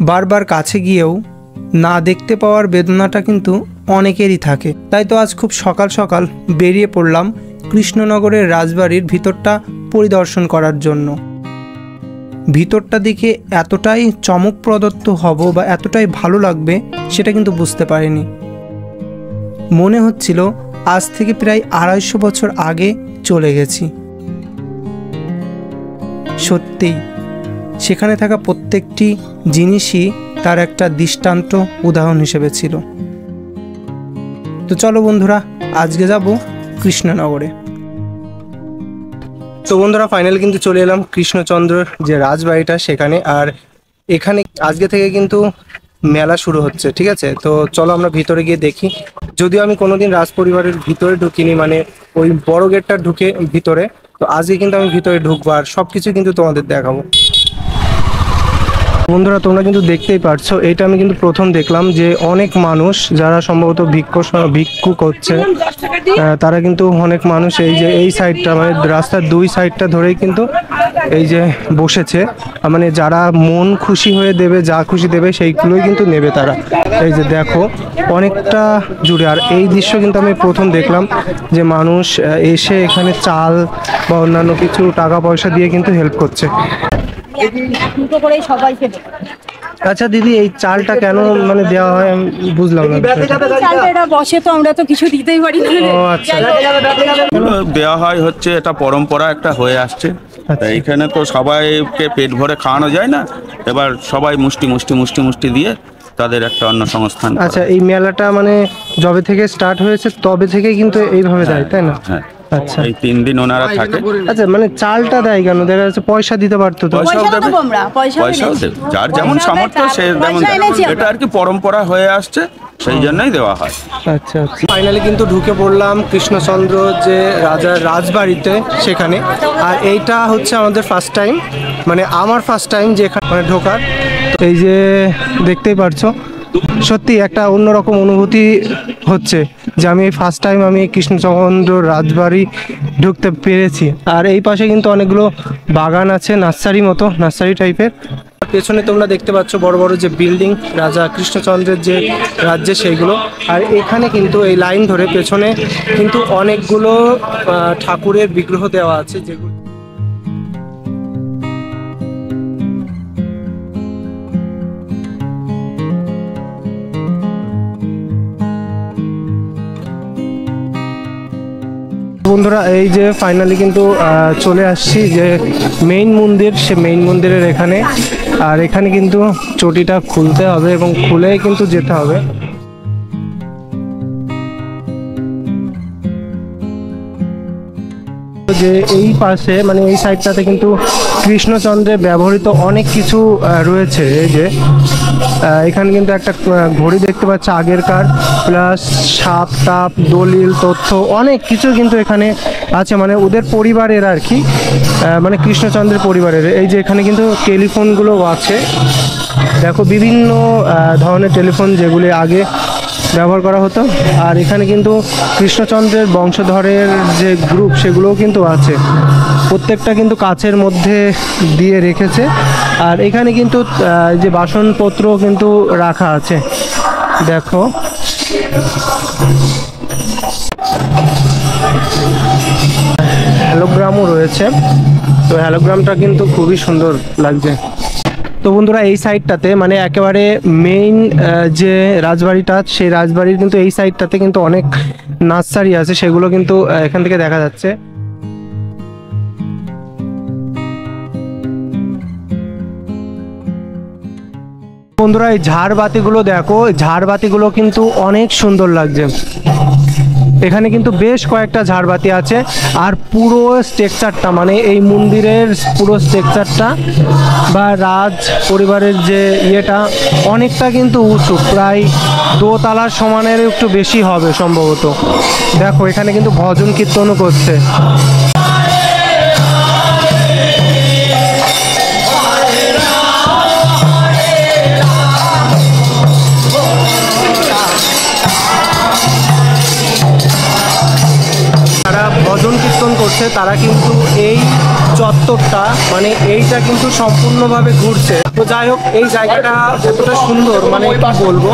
বারবার কাছে গিয়েও না দেখতে পাওয়ার বেদনাটা কিন্তু অনেকেরই থাকে। তাই তো আজ খুব সকাল সকাল বেরিয়ে পড়লাম কৃষ্ণনগরের রাজবাড়ির ভিতরটা পরিদর্শন করার জন্য। ভিতরটা দেখে এতটাই চমক প্রদত্ত হব বা এতটাই ভালো লাগবে সেটা কিন্তু বুঝতে পারিনি। মনে হচ্ছিল আজ থেকে প্রায় 250 বছর আগে চলে গেছি। সত্যিই সেখানে থাকা প্রত্যেকটি জিনিসই তার একটা দৃষ্টান্ত উদাহরণ হিসেবে ছিল। তো চলো বন্ধুরা, আজকে যাব কৃষ্ণনগরে। তো বন্ধুরা ফাইনালি কিন্তু চলে এলাম কৃষ্ণচন্দ্রের যে রাজবাড়িটা সেখানে। আর এখানে আজকে থেকে কিন্তু মেলা শুরু হচ্ছে, ঠিক আছে? তো চলো আমরা ভিতরে গিয়ে দেখি। যদিও আমি কোনোদিন রাজ পরিবারের ভিতরে ঢুকিনি, মানে ওই বড় গেটটা ঢুকে ভিতরে, তো আজকে কিন্তু আমি ভিতরে ঢুকবো আর সবকিছু কিন্তু তোমাদের দেখাবো। বন্ধুরা তোমরা কিন্তু দেখতেই পারছো, এটা আমি কিন্তু প্রথম দেখলাম যে অনেক মানুষ যারা সম্ভবত ভিক্ষু করছে, তারা কিন্তু অনেক মানুষ এই যে এই সাইডটা মানে রাস্তার দুই সাইডটা ধরেই কিন্তু এই যে বসেছে। মানে যারা মন খুশি হয়ে দেবে, যা খুশি দেবে সেইগুলোই কিন্তু নেবে তারা। এই যে দেখো অনেকটা জুড়ে। আর এই দৃশ্য কিন্তু আমি প্রথম দেখলাম যে মানুষ এসে এখানে চাল বা অন্যান্য কিছু টাকা পয়সা দিয়ে কিন্তু হেল্প করছে। আচ্ছা দিদি, এই চালটা কেন মানে দেওয়া হয় আমি বুঝলাম না। চালটা বসে তো আমরা তো কিছু দিতেই পারি না। ও আচ্ছা, দেওয়া হয় হচ্ছে এটা পরম্পরা একটা হয়ে আসছে। এইখানে তো সবাইকে পেট ভরে খাওয়ানো যায় না, এবার সবাই মুষ্টি মুষ্টি মুষ্টি মুষ্টি দিয়ে তাদের একটা অন্য সংস্থান। আচ্ছা, এই মেলাটা মানে যবে থেকে স্টার্ট হয়েছে তবে থেকে কিন্তু এইভাবে দেয়, তাই না? হ্যাঁ, আচ্ছা, এই 3 দিন ওনারা থাকে। আচ্ছা, মানে চালটা দেয় কেন? দেখা যাচ্ছে পয়সা দিতে পারতো তো। পয়সাও দেবে, যার যেমন সামর্থ্য সে তেমন। এটা আর কি পরম্পরা হয়ে আসছে, সেই জন্যই দেওয়া হয়। আচ্ছা আচ্ছা। ফাইনালি কিন্তু ঢুকে পড়লাম কৃষ্ণচন্দ্র যে রাজার রাজবাড়িতে সেখানে। আর এইটা হচ্ছে আমাদের ফার্স্ট টাইম, মানে আমার ফার্স্ট টাইম যে এখানে ঢোকার। এই যে দেখতেই পারছো, সত্যি একটা অন্যরকম অনুভূতি হচ্ছে যে আমি ফার্স্ট টাইম আমি কৃষ্ণচন্দ্র রাজবাড়ি ঢুকতে পেরেছি। আর এই পাশে কিন্তু অনেকগুলো বাগান আছে, নার্সারি মতো, নার্সারি টাইপের। পেছনে তোমরা দেখতে পাচ্ছ বড় বড় যে বিল্ডিং রাজা কৃষ্ণচন্দ্রের যে রাজ্যে সেইগুলো। আর এখানে কিন্তু এই লাইন ধরে পেছনে কিন্তু অনেকগুলো ঠাকুরের বিগ্রহ দেওয়া আছে, যেগুলো বন্ধুরা এই যে ফাইনালি কিন্তু চলে আসছি যে মেইন মন্দির, সে মেইন মন্দিরের এখানে। আর এখানে কিন্তু চটিটা খুলতে হবে এবং খুলেই কিন্তু যেতে হবে। যে এই পাশে মানে এই সাইডটাতে কিন্তু কৃষ্ণচন্দ্রের ব্যবহৃত অনেক কিছু রয়েছে। এই যে এখানে কিন্তু একটা ঘড়ি দেখতে পাচ্ছি আগেরকার, প্লাস সাপ টাপ দলিল তথ্য অনেক কিছু কিন্তু এখানে আছে, মানে ওদের পরিবারের আর কি, মানে কৃষ্ণচন্দ্রের পরিবারের। এই যে এখানে কিন্তু টেলিফোনগুলো আছে, দেখো বিভিন্ন ধরনের টেলিফোন যেগুলি আগে ব্যবহার করা হতো। আর এখানে কিন্তু কৃষ্ণচন্দ্রের বংশধরের যে গ্রুপ সেগুলোও কিন্তু আছে, প্রত্যেকটা কিন্তু কাচের মধ্যে দিয়ে রেখেছে। আর এখানে কিন্তু যে বাসনপত্র কিন্তু রাখা আছে, দেখো। হ্যালোগ্রামও রয়েছে, তো হ্যালোগ্রামটা কিন্তু খুবই সুন্দর লাগছে। তো বন্ধুরা এই সাইডটাতে মানে একেবারে মেইন যে রাজবাড়িটা, সেই রাজবাড়ির কিন্তু এই সাইডটাতে কিন্তু অনেক নার্সারি আছে, সেগুলো কিন্তু এখান থেকে দেখা যাচ্ছে। বন্ধুরা এই ঝাড়বাতিগুলো দেখো, ঝাড়বাতিগুলো কিন্তু অনেক সুন্দর লাগছে। এখানে কিন্তু বেশ কয়েকটা ঝাড়বাতি আছে। আর পুরো স্ট্রাকচারটা মানে এই মন্দিরের পুরো স্ট্রাকচারটা বা রাজ পরিবারের যে ইয়েটা অনেকটা কিন্তু উঁচু, প্রায় দোতলার সমানের একটু বেশি হবে সম্ভবত। দেখো এখানে কিন্তু ভজন কীর্তনও করছে। ভজন কীর্তন করছে তারা কিন্তু এই চত্বরটা মানে এইটা কিন্তু সম্পূর্ণভাবে ঘুরছে। তো যাই হোক, এই জায়গাটা এতটা সুন্দর মানে কি বলবো,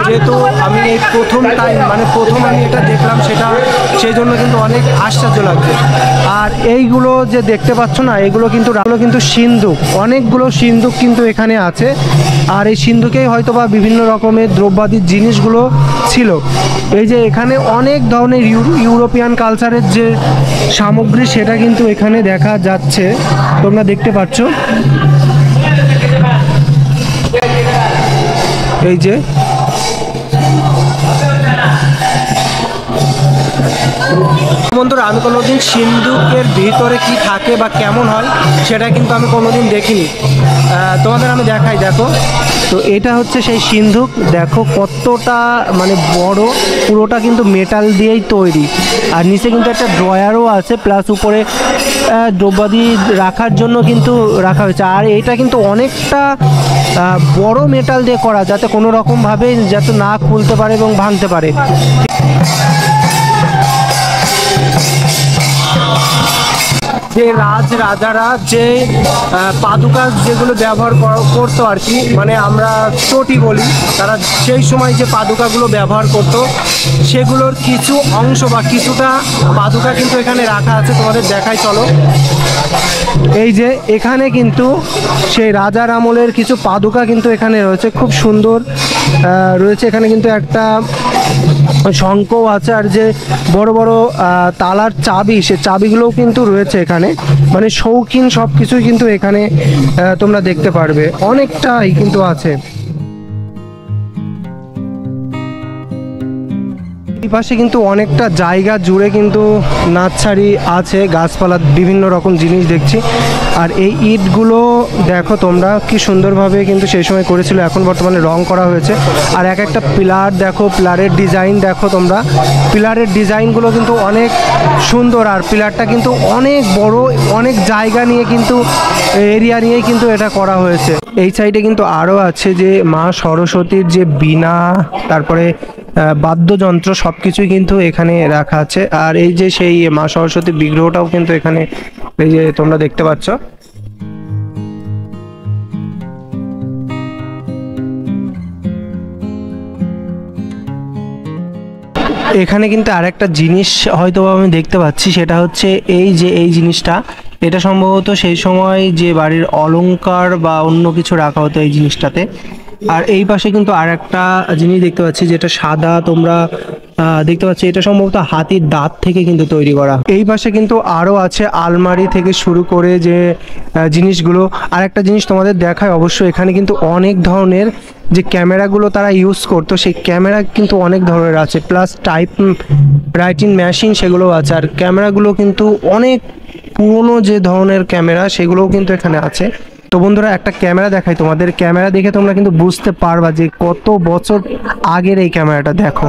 যেহেতু আমি এই প্রথম টাইম মানে প্রথম আমি এটা দেখলাম, সেটা সেই জন্য কিন্তু অনেক আশ্চর্য লাগছে। আর এইগুলো যে দেখতে পাচ্ছ না, এগুলো কিন্তু সিন্ধুক, অনেকগুলো সিন্ধুক কিন্তু এখানে আছে। আর এই সিন্ধুকেই হয়তো বা বিভিন্ন রকমের দ্রব্যাদির জিনিসগুলো ছিল। এই যে এখানে অনেক ধরনের ইউরোপিয়ান কালচারের যে সামগ্রী সেটা কিন্তু এখানে দেখা যাচ্ছে, তোমরা দেখতে পাচ্ছ। এই যে বন্ধুরা, আমি কোনোদিন সিন্ধুকের ভিতরে কি থাকে বা কেমন হয় সেটা কিন্তু আমি কোনোদিন দেখিনি। তোমাদের আমি দেখাই, দেখো। তো এটা হচ্ছে সেই সিন্ধুক, দেখো কতটা মানে বড়, পুরোটা কিন্তু মেটাল দিয়েই তৈরি। আর নিচে কিন্তু একটা ড্রয়ারও আছে, প্লাস উপরে দ্রব্যাদি রাখার জন্য কিন্তু রাখা হয়েছে। আর এটা কিন্তু অনেকটা বড় মেটাল দিয়ে করা, যাতে কোনো রকমভাবে যাতে না খুলতে পারে এবং ভাঙতে পারে। যে রাজারা যে পাদুকা যেগুলো ব্যবহার করতো আর কি, মানে আমরা চটি বলি, তারা সেই সময় যে পাদুকাগুলো ব্যবহার করতো সেগুলোর কিছু অংশ বা কিছুটা পাদুকা কিন্তু এখানে রাখা আছে, তোমাদের দেখাই চলো। এই যে এখানে কিন্তু সেই রাজার আমলের কিছু পাদুকা কিন্তু এখানে রয়েছে, খুব সুন্দর রয়েছে। এখানে কিন্তু একটা শঙ্খও আছে, আর যে বড় বড় তালার চাবি, সে চাবিগুলোও কিন্তু রয়েছে এখানে। মানে শৌখিন সব কিছুই কিন্তু এখানে তোমরা দেখতে পারবে, অনেকটাই কিন্তু আছে। এই পাশে কিন্তু অনেকটা জায়গা জুড়ে কিন্তু নার্সারি আছে, গাছপালা বিভিন্ন রকম জিনিস দেখছি। আর এই ইটগুলো দেখো তোমরা কি সুন্দরভাবে কিন্তু সেই সময় করেছিল, এখন বর্তমানে রং করা হয়েছে। আর এক একটা পিলার দেখো, পিলারের ডিজাইন দেখো তোমরা, পিলারের ডিজাইনগুলো কিন্তু অনেক সুন্দর। আর পিলারটা কিন্তু অনেক বড়, অনেক জায়গা নিয়ে কিন্তু এরিয়া নিয়ে কিন্তু এটা করা হয়েছে। এই সাইডে কিন্তু আরও আছে যে মা সরস্বতীর যে বীণা, তারপরে বাদ্যযন্ত্র সব কিছুই কিন্তু এখানে রাখা আছে। আর এই যে সেই মা সরস্বতীর বিগ্রহটাও কিন্তু এখানে এই যে তোমরা দেখতে পাচ্ছ। এখানে কিন্তু আরেকটা জিনিস হয়তো আমি দেখতে পাচ্ছি, সেটা হচ্ছে এই যে এই জিনিসটা, এটা সম্ভবত সেই সময় যে বাড়ির অলংকার বা অন্য কিছু রাখা হতো এই জিনিসটাতে। আর এই পাশে কিন্তু আর একটা জিনিস দেখতে পাচ্ছি, যেটা সাদা তোমরা দেখতে পাচ্ছি, এটা সম্ভবত হাতির দাঁত থেকে কিন্তু তৈরি করা। এই পাশে কিন্তু আরও আছে আলমারি থেকে শুরু করে যে জিনিসগুলো। আর একটা জিনিস তোমাদের দেখায় অবশ্যই, এখানে কিন্তু অনেক ধরনের যে ক্যামেরাগুলো তারা ইউজ করতো, সেই ক্যামেরা কিন্তু অনেক ধরনের আছে, প্লাস টাইপ রাইটিং মেশিন সেগুলোও আছে। আর ক্যামেরাগুলো কিন্তু অনেক পুরনো যে ধরনের ক্যামেরা, সেগুলোও কিন্তু এখানে আছে। তো বন্ধুরা, একটা ক্যামেরা দেখাই তোমাদের, ক্যামেরা দেখে তোমরা কিন্তু বুঝতে পারবা যে কত বছর আগের এই ক্যামেরাটা। দেখো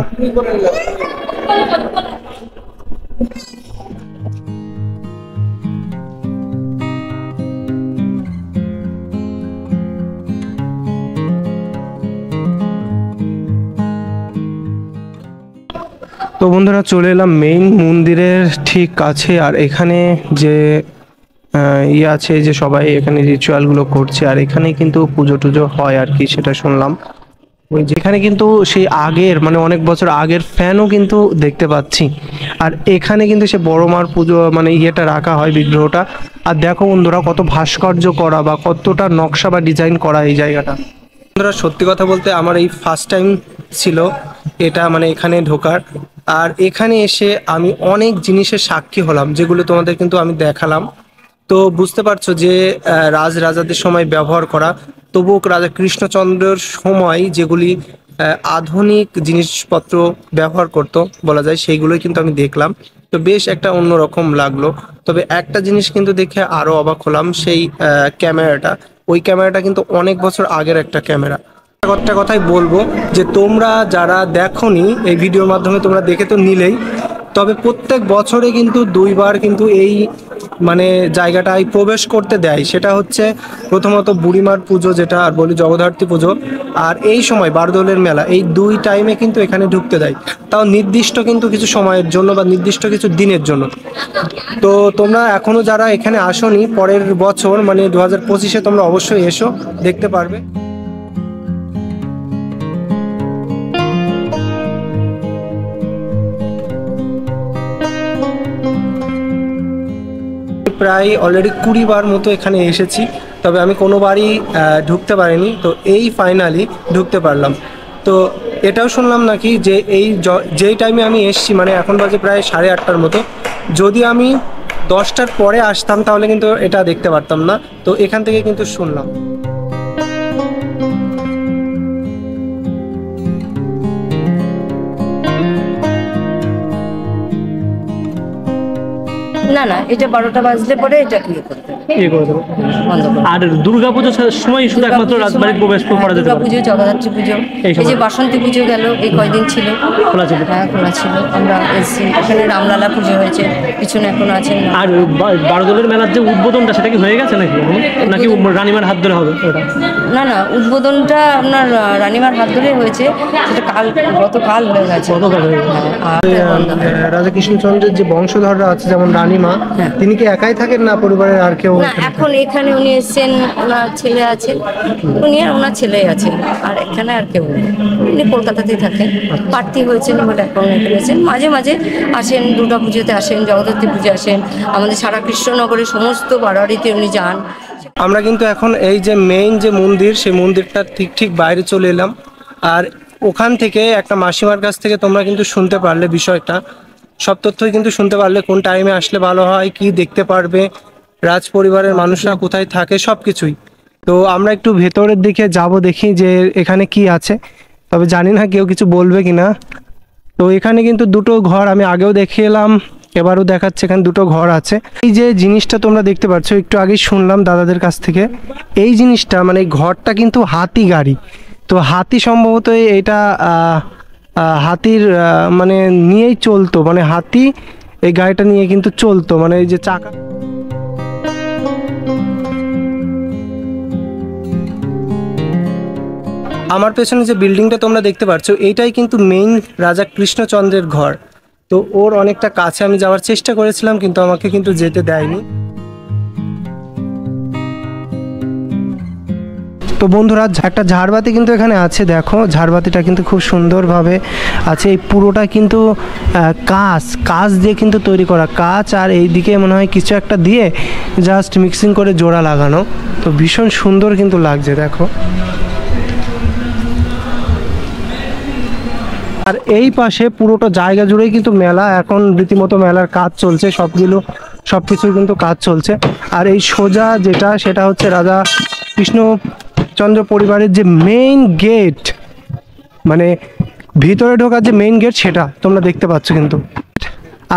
তো বন্ধুরা, চলে এলাম মেইন মন্দিরের ঠিক কাছে। আর এখানে যে ইয়ে আছে, যে সবাই এখানে রিচুয়ালগুলো করছে, আর এখানে কিন্তু পুজো টুজো হয় আর কি, সেটা শুনলাম। ওই যেখানে কিন্তু সেই আগের মানে অনেক বছর আগের ফ্যানও কিন্তু দেখতে পাচ্ছি। আর এখানে কিন্তু সে বড় মার পুজো মানে ইয়েটা রাখা হয়, বিগ্রহটা। আর দেখো বন্ধুরা, কত ভাস্কর্য করা বা কতটা নকশা বা ডিজাইন করা এই জায়গাটা। বন্ধুরা, সত্যি কথা বলতে আমার এই ফার্স্ট টাইম ছিল এটা, মানে এখানে ঢোকার। আর এখানে এসে আমি অনেক জিনিসের সাক্ষী হলাম, যেগুলো তোমাদের কিন্তু আমি দেখালাম। তো বুঝতে পারছো যে রাজাদের সময় ব্যবহার করা, তবুও রাজা কৃষ্ণচন্দ্রের সময় যেগুলি আধুনিক জিনিসপত্র ব্যবহার করতো বলা যায়, সেইগুলোই কিন্তু আমি দেখলাম। তো বেশ একটা অন্যরকম লাগলো। তবে একটা জিনিস কিন্তু দেখে আরো অবাক হলাম, সেই ক্যামেরাটা। ওই ক্যামেরাটা কিন্তু অনেক বছর আগের একটা ক্যামেরা। একটা কথাই বলবো যে তোমরা যারা দেখোনি, এই ভিডিওর মাধ্যমে তোমরা দেখে তো নিলেই, তবে প্রত্যেক বছরে কিন্তু 2বার কিন্তু এই মানে জায়গাটায় প্রবেশ করতে দেয়। সেটা হচ্ছে প্রথমত বুড়িমার পুজো, যেটা আর বলি জগদ্ধাত্রী পুজো, আর এই সময় বারদোলের মেলা, এই 2 টাইমে কিন্তু এখানে ঢুকতে দেয়, তাও নির্দিষ্ট কিন্তু কিছু সময়ের জন্য বা নির্দিষ্ট কিছু দিনের জন্য। তো তোমরা এখনো যারা এখানে আসোনি, পরের বছর মানে 2025-এ তোমরা অবশ্যই এসো, দেখতে পারবে। প্রায় অলরেডি 20 বার মতো এখানে এসেছি, তবে আমি কোনোবারই ঢুকতে পারিনি। তো এই ফাইনালি ঢুকতে পারলাম। তো এটাও শুনলাম নাকি যে যেই টাইমে আমি এসছি, মানে এখন বাজে প্রায় 8:30টার মতো, যদি আমি 10টার পরে আসতাম তাহলে কিন্তু এটা দেখতে পারতাম না। তো এখান থেকে কিন্তু শুনলাম। না না, এটা 12টা বাজলে পরে এটা ক্লিয়ার করতে হবে, ইয়ে করে দেবো। বন্ধ করে আর দুর্গাপুজোর সময় শুধু একমাত্র রাজবাড়ির প্রবেশ করা যেতে পারে। পুজো, জগদ্ধাত্রী পুজো, এই এই যে বাসন্তী পুজো গেল, এই কয়দিন ছিল খোলা ছিল। হ্যাঁ খোলা ছিল। আমরা এসছি, এখানে রামলালা পুজো হয়েছে, পিছনে এখনো আছে। আর বারদোলের মেলার যে উদ্বোধনটা সেটা কি হয়ে গেছে নাকি নাকি রানীমার হাত ধরে হবে ওটা? না না, উদ্বোধনটা আপনার রানীমার হাত ধরে হয়েছে, সেটা গতকাল হয়ে গেছে। গতকাল হয়ে গেছে। আর বন্ধ হয়। রাজা কৃষ্ণচন্দ্রের যে বংশধররা আছে, যেমন রানীমা, তিনি কি একাই থাকেন না পরিবারের আর কেউ? না, এখন এখানে উনি এসছেন, ওনার ছেলে আছে, উনি আর ওনার ছেলে আছেন, আর এখানে আর কেউ নেই। উনি কলকাতাতেই থাকেন, প্রার্থী হয়েছেন বলে এখন এখানে এসেছেন। মাঝে মাঝে আসেন, দুর্গা পুজোতে আসেন, জগদ্ধাত্রী পুজো আসেন, আমাদের সারা কৃষ্ণনগরের সমস্ত বাড়াবাড়িতে উনি যান। আমরা কিন্তু এখন এই যে মেইন যে মন্দির, সেই মন্দিরটা ঠিক বাইরে চলে এলাম। আর ওখান থেকে একটা মাসিমার কাছ থেকে তোমরা কিন্তু শুনতে পারলে বিষয়টা, সব তথ্যই কিন্তু শুনতে পারলে, কোন টাইমে আসলে ভালো হয়, কি দেখতে পারবে, রাজ পরিবারের মানুষরা কোথায় থাকে, সব কিছুই। তো আমরা একটু ভেতরের দিকে যাব, দেখি যে এখানে কি আছে। তবে জানি না কেউ কিছু বলবে কিনা। তো এখানে কিন্তু 2টো ঘর আমি আগেও দেখিয়ে এলাম, এবারও দেখাচ্ছে, এখানে 2টো ঘর আছে। এই যে জিনিসটা তোমরা দেখতে পাচ্ছ, একটু আগেই শুনলাম দাদাদের কাছ থেকে, এই জিনিসটা মানে এই ঘরটা কিন্তু হাতি গাড়ি। তো হাতি সম্ভবত এটা হাতির মানে নিয়েই চলতো, মানে হাতি এই গাড়িটা নিয়ে কিন্তু চলতো, মানে এই যে চাকা। আমার পেছনে যে বিল্ডিংটা তোমরা দেখতে পাচ্ছ, এইটাই কিন্তু মেইন রাজা কৃষ্ণচন্দ্রের ঘর। তো ওর অনেকটা কাছে আমি যাওয়ার চেষ্টা করেছিলাম, কিন্তু আমাকে কিন্তু যেতে দেয়নি। তো বন্ধুরা, একটা ঝাড়বাতি কিন্তু এখানে আছে, দেখো ঝাড়বাতিটা কিন্তু খুব সুন্দরভাবে আছে। এই পুরোটা কিন্তু কাঁচ দিয়ে কিন্তু তৈরি করা, কাঁচ আর এইদিকে মনে হয় কিছু একটা দিয়ে জাস্ট মিক্সিং করে জোড়া লাগানো। তো ভীষণ সুন্দর কিন্তু লাগছে, দেখো। আর এই পাশে পুরোটা জায়গা জুড়েই কিন্তু মেলা, এখন রীতিমতো মেলার কাজ চলছে, সবকিছুর কিন্তু কাজ চলছে। আর এই সোজা যেটা, সেটা হচ্ছে রাজা কৃষ্ণচন্দ্র পরিবারের যে মেইন গেট, মানে ভিতরে ঢোকার যে মেইন গেট, সেটা তোমরা দেখতে পাচ্ছ কিন্তু।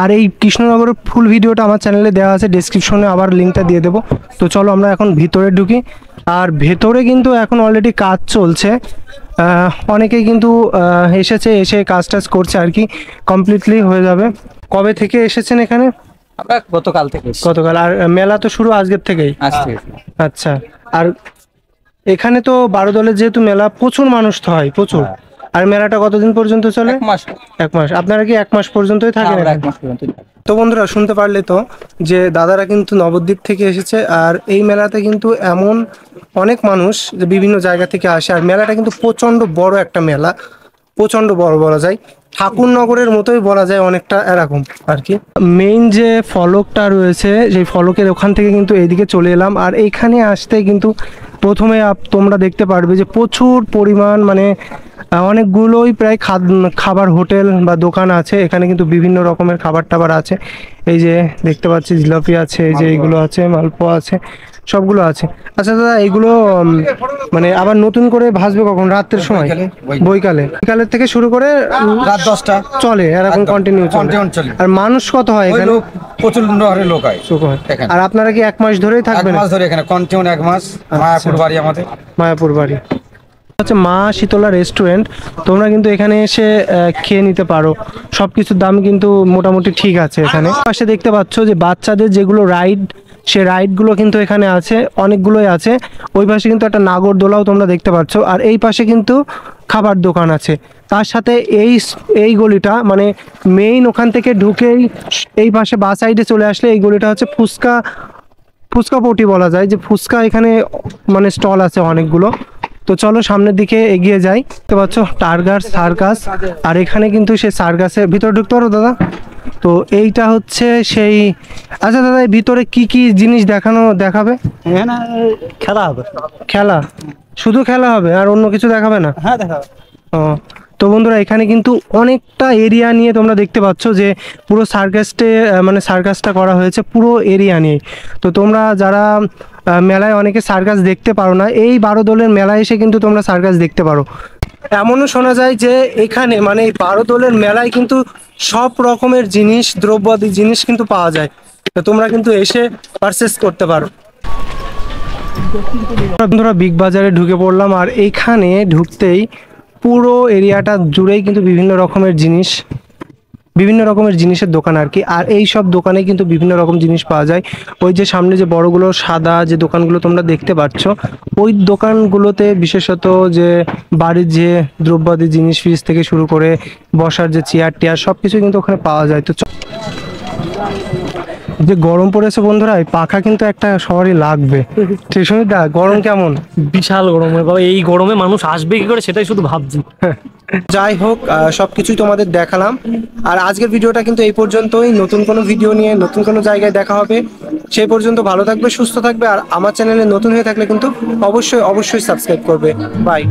আর এই কৃষ্ণনগরের ফুল ভিডিওটা আমার চ্যানেলে দেওয়া আছে, ডেসক্রিপশনে আবার লিঙ্কটা দিয়ে দেবো। তো চলো আমরা এখন ভিতরে ঢুকি। আর ভেতরে কিন্তু এখন অলরেডি কাজ চলছে, অনেকেই কিন্তু এসে কাজ করছে আর কি, কমপ্লিটলি হয়ে যাবে। কবে থেকে এসেছেন এখানে? আমরা গতকাল থেকে। গতকাল। আর মেলা তো শুরু আজকের থেকেই? আজ থেকে। আচ্ছা। আর এখানে তো বারোদলের যেহেতু মেলা, প্রচুর মানুষ তো হয়, প্রচুর। আর মেলাটা কতদিন পর্যন্ত চলে? 1 মাস। 1 মাস। আপনারা কি 1 মাস পর্যন্তই থাকেন? আমরা 1 মাস পর্যন্ত। তো বন্ধুরা, শুনতে পারলে তো যে দাদারা কিন্তু নবদ্বীপ থেকে এসেছে। আর এই মেলাতে কিন্তু এমন অনেক মানুষ যে বিভিন্ন জায়গা থেকে আসে। আর মেলাটা কিন্তু প্রচণ্ড বড় একটা মেলা, প্রচণ্ড বড় বলা যায়, ঠাকুরনগরের মতোই বলা যায় অনেকটা, এরকম আর কি। মেইন যে ফলকটা রয়েছে, সেই ফলকের ওখান থেকে কিন্তু এইদিকে চলে এলাম। আর এইখানে আসতে কিন্তু প্রথমে তোমরা দেখতে পারবে যে প্রচুর পরিমাণ, মানে অনেকগুলোই প্রায় খাবার হোটেল বা দোকান আছে। এখানে কিন্তু বিভিন্ন রকমের খাবার টাবার আছে। এই যে দেখতে পাচ্ছি জিলাপি আছে, এই যে এইগুলো আছে, মালপোয়া আছে, সবগুলো আছে। আচ্ছা দাদা, এইগুলো মানে আবার নতুন করে ভাসবে কখন? রাতের সময়? বৈকালের থেকে শুরু করে রাত 10টা চলে, এরকম কন্টিনিউ চলে। চলে। আর মানুষ কত হয় এখানে? প্রচুর লোক হয়। এখানে। আর আপনারা কি 1 মাস ধরেই থাকবেন? 1 মাস ধরে এখানে কন্টিনিউ 1 মাস। মায়াপুর বাড়ি আমাদের। মায়াপুর বাড়ি। হচ্ছে মা শীতলা রেস্টুরেন্ট। তোমরা কিন্তু এখানে এসে খেয়ে নিতে পারো, সব কিছুর দাম কিন্তু মোটামুটি ঠিক আছে এখানে। পাশে দেখতে পাচ্ছ যে বাচ্চাদের যেগুলো রাইড, সে রাইডগুলো কিন্তু এখানে আছে, অনেকগুলোই আছে। ওই পাশে কিন্তু একটা নাগরদোলাও তোমরা দেখতে পাচ্ছ, আর এই পাশে কিন্তু খাবার দোকান আছে। তার সাথে এই গলিটা মানে মেইন, ওখান থেকে ঢুকেই এই পাশে বা সাইডে চলে আসলে এই গলিটা হচ্ছে ফুচকা পটি বলা যায়, যে ফুচকা এখানে মানে স্টল আছে অনেকগুলো। তো চলো সামনের দিকে এগিয়ে যাই। দেখতে পাচ্ছ টার্গার সার্কাস, আর এখানে কিন্তু সেই সার্কাসের ভিতরে ঢুকতে পারো দাদা। তো এইটা হচ্ছে সেই, আচ্ছা দাদা এই ভিতরে কি কি জিনিস দেখাবে? খেলা হবে। খেলা? শুধু খেলা হবে আর অন্য কিছু দেখাবে না? হ্যাঁ দেখাবে। ও, তো বন্ধুরা এখানে কিন্তু অনেকটা এরিয়া নিয়ে তোমরা দেখতে পাচ্ছ যে পুরো সার্কাসটা করা হয়েছে পুরো এরিয়া নিয়ে। তো তোমরা যারা মেলায় অনেকে সার্কাস দেখতে পারো না, এই 12 দোলের মেলায় এসে কিন্তু তোমরা সার্কাস দেখতে পারো। এমনও শোনা যায় যে এখানে মানে এই 12 দোলের মেলায় কিন্তু সব রকমের জিনিস, দ্রব্যাদি জিনিস কিন্তু পাওয়া যায়। তো তোমরা কিন্তু এসে পারচেস করতে পারো। বন্ধুরা বিগ বাজারে ঢুকে পড়লাম, আর এইখানে ঢুকতেই পুরো এরিয়াটা জুড়েই কিন্তু বিভিন্ন রকমের জিনিসের দোকান আর কি। আর এই সব দোকানে কিন্তু বিভিন্ন রকম জিনিস পাওয়া যায়। ওই যে সামনে যে বড়গুলো সাদা যে দোকানগুলো তোমরা দেখতে পাচ্ছ, ওই দোকানগুলোতে বিশেষত যে বাড়ির যে দ্রব্যাদি জিনিস, ফ্রিজ থেকে শুরু করে বসার যে চেয়ার টেয়ার সব কিছু কিন্তু ওখানে পাওয়া যায়। তো যে গরম পড়েছে বন্ধুরা, এই পাখা কিন্তু একটা সবারই লাগবে। ঠিক সুমিতদা, গরম কেমন? বিশাল গরম বাবা, এই গরমে মানুষ আসবে কি করে সেটাই শুধু ভাবছি। যাই হোক, সবকিছুই তোমাদের দেখালাম। আর আজকের ভিডিওটা কিন্তু এই পর্যন্তই। নতুন কোনো ভিডিও নিয়ে নতুন কোনো জায়গায় দেখা হবে। সেই পর্যন্ত ভালো থাকবে, সুস্থ থাকবে। আর আমার চ্যানেলে নতুন হয়ে থাকলে কিন্তু অবশ্যই সাবস্ক্রাইব করবে। বাই।